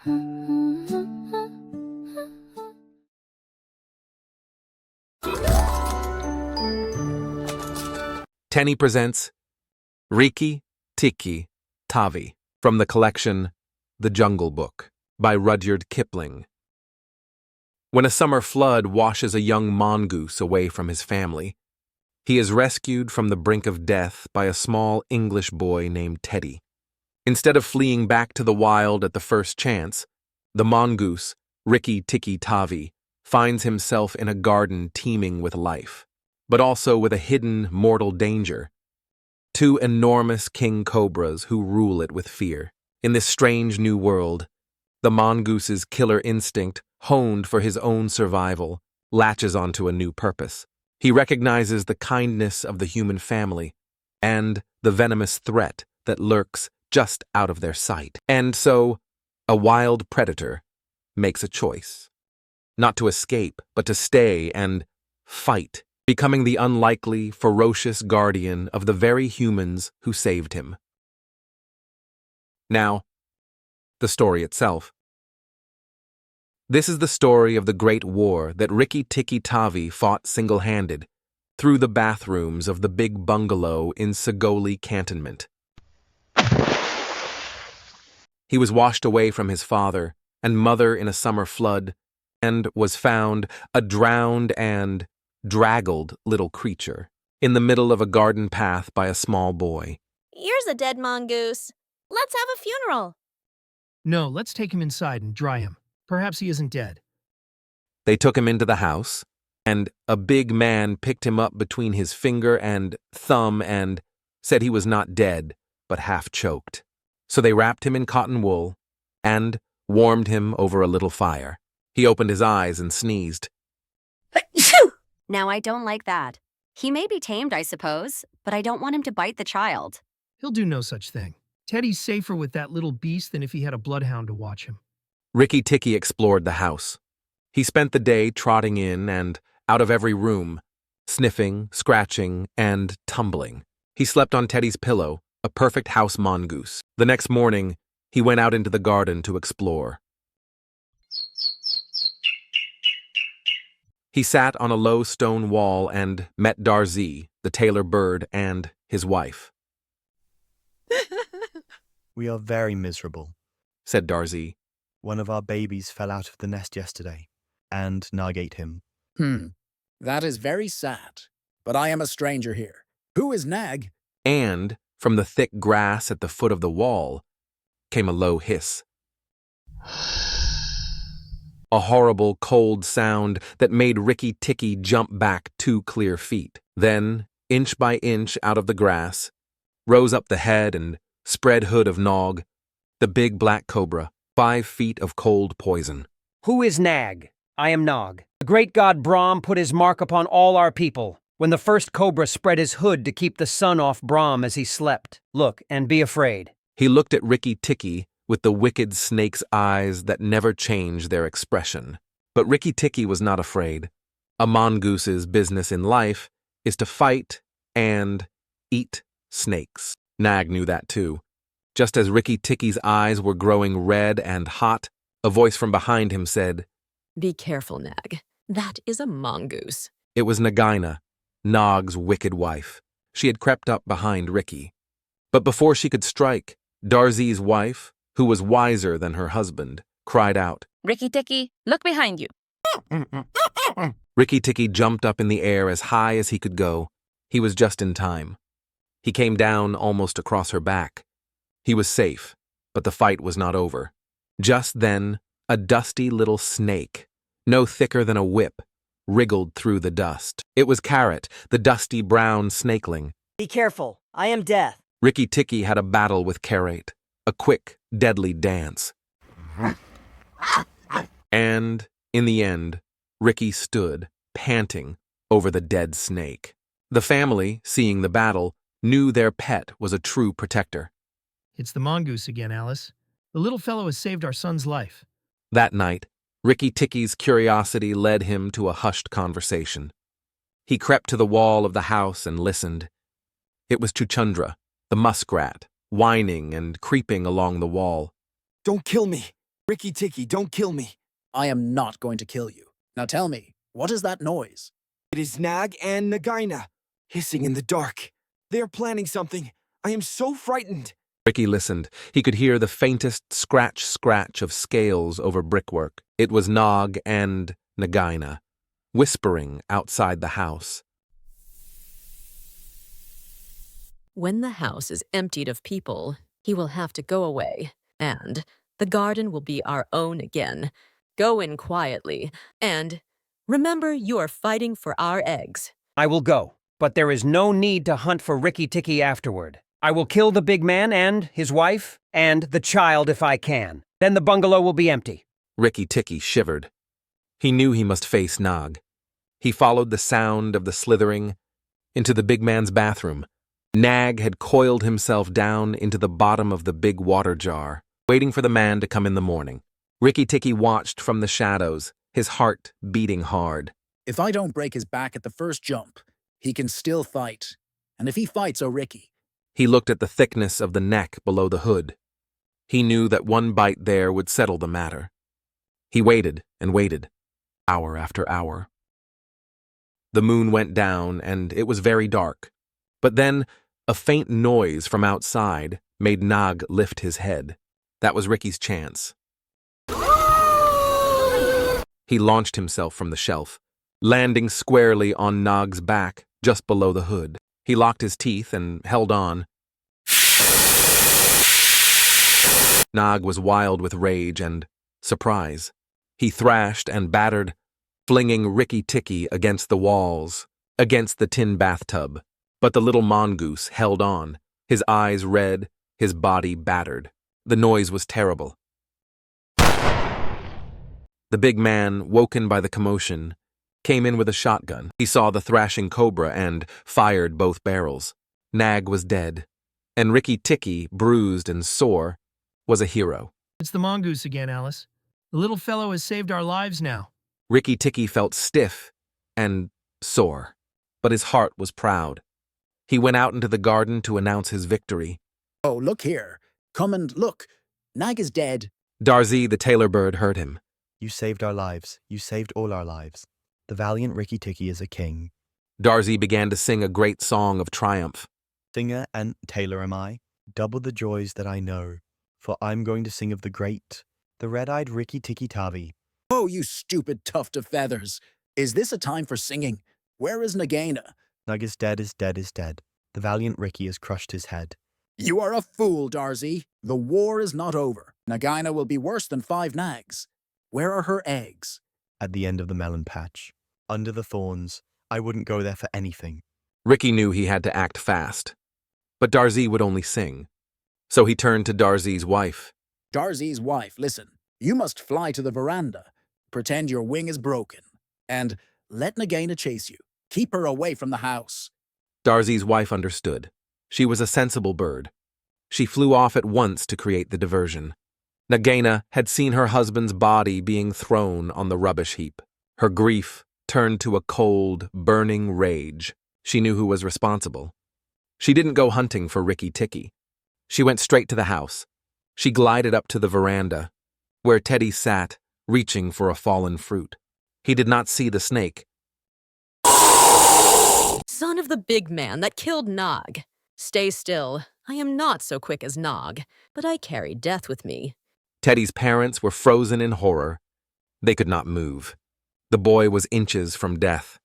Tenny presents Rikki-Tikki-Tavi from the collection The Jungle Book by Rudyard Kipling. When a summer flood washes a young mongoose away from his family, he is rescued from the brink of death by a small English boy named Teddy. Instead of fleeing back to the wild at the first chance, the mongoose, Rikki-Tikki-Tavi, finds himself in a garden teeming with life, but also with a hidden mortal danger: two enormous king cobras who rule it with fear. In this strange new world, the mongoose's killer instinct, honed for his own survival, latches onto a new purpose. He recognizes the kindness of the human family and the venomous threat that lurks just out of their sight. And so, a wild predator makes a choice. Not to escape, but to stay and fight, becoming the unlikely, ferocious guardian of the very humans who saved him. Now, the story itself. This is the story of the Great War that Rikki-Tikki-Tavi fought single-handed through the bathrooms of the big bungalow in Segoli Cantonment. He was washed away from his father and mother in a summer flood and was found, a drowned and draggled little creature, in the middle of a garden path by a small boy. Here's a dead mongoose. Let's have a funeral. No, let's take him inside and dry him. Perhaps he isn't dead. They took him into the house, and a big man picked him up between his finger and thumb and said he was not dead, but half choked. So they wrapped him in cotton wool and warmed him over a little fire. He opened his eyes and sneezed. Now, I don't like that. He may be tamed, I suppose, but I don't want him to bite the child. He'll do no such thing. Teddy's safer with that little beast than if he had a bloodhound to watch him. Rikki-Tikki explored the house. He spent the day trotting in and out of every room, sniffing, scratching, and tumbling. He slept on Teddy's pillow, a perfect house mongoose. The next morning, he went out into the garden to explore. He sat on a low stone wall and met Darzee, the tailor bird, and his wife. We are very miserable, said Darzee. One of our babies fell out of the nest yesterday, and Nag ate him. That is very sad, but I am a stranger here. Who is Nag? And, from the thick grass at the foot of the wall, came a low hiss. A horrible, cold sound that made Rikki-Tikki jump back 2 clear feet. Then, inch by inch out of the grass, rose up the head and spread hood of Nog, the big black cobra, 5 feet of cold poison. Who is Nag? I am Nog. The great god Brahm put his mark upon all our people when the first cobra spread his hood to keep the sun off Brahm as he slept. Look and be afraid. He looked at Rikki-Tikki with the wicked snake's eyes that never change their expression. But Rikki-Tikki was not afraid. A mongoose's business in life is to fight and eat snakes. Nag knew that too. Just as Rikki-Tikki's eyes were growing red and hot, a voice from behind him said, "Be careful, Nag. That is a mongoose." It was Nagaina, Nog's wicked wife. She had crept up behind Rikki. But before she could strike, Darzee's wife, who was wiser than her husband, cried out, Rikki-Tikki, look behind you. Rikki-Tikki jumped up in the air as high as he could go. He was just in time. He came down almost across her back. He was safe, but the fight was not over. Just then, a dusty little snake, no thicker than a whip, wriggled through the dust. It was Carrot, the dusty brown snakeling. Be careful. I am Death. Rikki-Tikki had a battle with Carrot, a quick, deadly dance. And, in the end, Rikki stood, panting, over the dead snake. The family, seeing the battle, knew their pet was a true protector. It's the mongoose again, Alice. The little fellow has saved our son's life. That night, Rikki-Tikki's curiosity led him to a hushed conversation. He crept to the wall of the house and listened. It was Chuchundra, the muskrat, whining and creeping along the wall. Don't kill me. Rikki-Tikki, don't kill me. I am not going to kill you. Now tell me, what is that noise? It is Nag and Nagaina, hissing in the dark. They are planning something. I am so frightened. Ricky listened. He could hear the faintest scratch of scales over brickwork. It was Nag and Nagaina, whispering outside the house. When the house is emptied of people, he will have to go away, and the garden will be our own again. Go in quietly, and remember you are fighting for our eggs. I will go, but there is no need to hunt for Rikki-Tikki afterward. I will kill the big man and his wife and the child if I can. Then the bungalow will be empty. Rikki-Tikki shivered. He knew he must face Nag. He followed the sound of the slithering into the big man's bathroom. Nag had coiled himself down into the bottom of the big water jar, waiting for the man to come in the morning. Rikki-Tikki watched from the shadows, his heart beating hard. If I don't break his back at the first jump, he can still fight. And if he fights, oh Ricky. He looked at the thickness of the neck below the hood. He knew that one bite there would settle the matter. He waited and waited, hour after hour. The moon went down, and it was very dark. But then, a faint noise from outside made Nag lift his head. That was Ricky's chance. He launched himself from the shelf, landing squarely on Nag's back just below the hood. He locked his teeth and held on. Nag was wild with rage and surprise. He thrashed and battered, flinging Rikki-Tikki against the walls, against the tin bathtub. But the little mongoose held on, his eyes red, his body battered. The noise was terrible. The big man, woken by the commotion, came in with a shotgun. He saw the thrashing cobra and fired both barrels. Nag was dead, and Rikki-Tikki, bruised and sore, was a hero. It's the mongoose again, Alice. The little fellow has saved our lives now. Rikki-Tikki felt stiff and sore, but his heart was proud. He went out into the garden to announce his victory. Oh, look here. Come and look. Nag is dead. Darzee, the tailor bird, heard him. You saved our lives. You saved all our lives. The valiant Rikki-Tikki is a king. Darzee began to sing a great song of triumph. Singer and tailor am I, double the joys that I know. For I'm going to sing of the great, the red-eyed Rikki-Tikki-Tavi. Oh, you stupid tuft of feathers. Is this a time for singing? Where is Nagaina? Nag is dead, is dead, is dead. The valiant Rikki has crushed his head. You are a fool, Darzee. The war is not over. Nagaina will be worse than 5 nags. Where are her eggs? At the end of the melon patch. Under the thorns. I wouldn't go there for anything. Ricky knew he had to act fast. But Darzee would only sing. So he turned to Darzee's wife. Darzee's wife, listen. You must fly to the veranda. Pretend your wing is broken. And let Nagaina chase you. Keep her away from the house. Darzee's wife understood. She was a sensible bird. She flew off at once to create the diversion. Nagaina had seen her husband's body being thrown on the rubbish heap. Her grief turned to a cold, burning rage. She knew who was responsible. She didn't go hunting for Rikki-Tikki. She went straight to the house. She glided up to the veranda, where Teddy sat, reaching for a fallen fruit. He did not see the snake. Son of the big man that killed Nag. Stay still. I am not so quick as Nag, but I carry death with me. Teddy's parents were frozen in horror. They could not move. The boy was inches from death.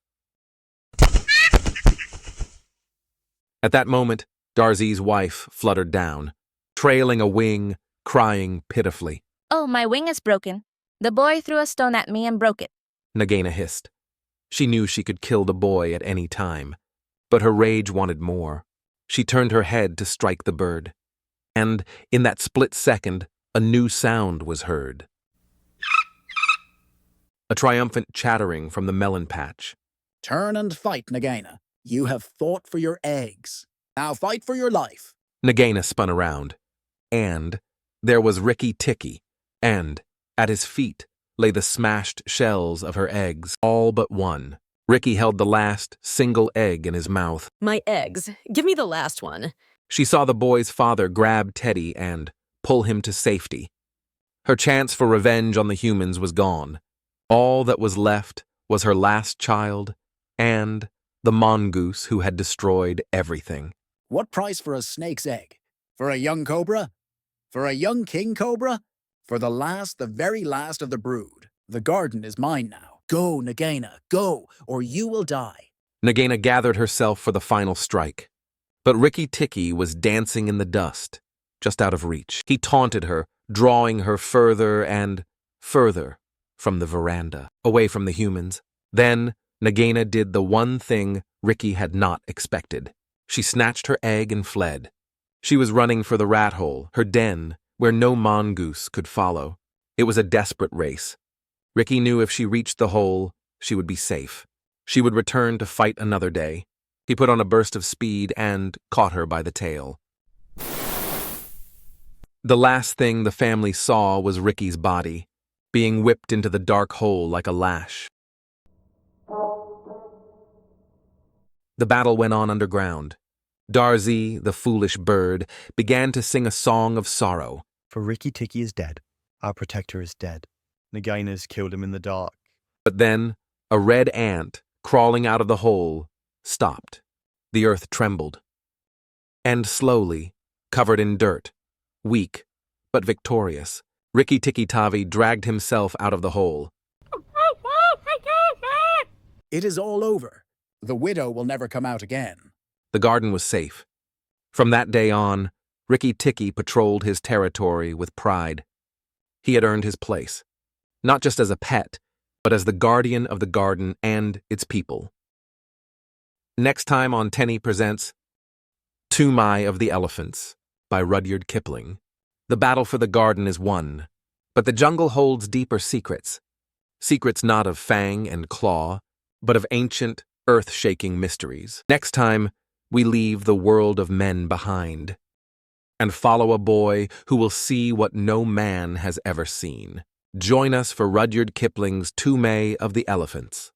At that moment, Darzee's wife fluttered down, trailing a wing, crying pitifully. Oh, my wing is broken. The boy threw a stone at me and broke it. Nagaina hissed. She knew she could kill the boy at any time, but her rage wanted more. She turned her head to strike the bird, and in that split second, a new sound was heard. A triumphant chattering from the melon patch. Turn and fight, Nagaina. You have fought for your eggs. Now fight for your life. Nagaina spun around, and there was Rikki-Tikki, and at his feet lay the smashed shells of her eggs, all but one. Ricky held the last single egg in his mouth. My eggs. Give me the last one. She saw the boy's father grab Teddy and pull him to safety. Her chance for revenge on the humans was gone. All that was left was her last child and the mongoose who had destroyed everything. What price for a snake's egg? For a young cobra? For a young king cobra? For the very last of the brood. The garden is mine now. Go, Nagaina, go, or you will die. Nagaina gathered herself for the final strike. But Rikki-Tikki was dancing in the dust, just out of reach. He taunted her, drawing her further and further from the veranda, away from the humans. Then Nagaina did the one thing Rikki had not expected. She snatched her egg and fled. She was running for the rat hole, her den, where no mongoose could follow. It was a desperate race. Rikki knew if she reached the hole, she would be safe. She would return to fight another day. He put on a burst of speed and caught her by the tail. The last thing the family saw was Rikki's body, being whipped into the dark hole like a lash. The battle went on underground. Darzee, the foolish bird, began to sing a song of sorrow. For Rikki-Tikki is dead. Our protector is dead. Nagaina's killed him in the dark. But then, a red ant, crawling out of the hole, stopped. The earth trembled. And slowly, covered in dirt, weak but victorious, Rikki-Tikki-Tavi dragged himself out of the hole. It is all over. The widow will never come out again. The garden was safe. From that day on, Rikki-Tikki patrolled his territory with pride. He had earned his place, not just as a pet, but as the guardian of the garden and its people. Next time on Tenny Presents Tumai of the Elephants by Rudyard Kipling. The battle for the garden is won, but the jungle holds deeper secrets. Secrets not of fang and claw, but of ancient, earth-shaking mysteries. Next time, we leave the world of men behind and follow a boy who will see what no man has ever seen. Join us for Rudyard Kipling's Tumai of the Elephants.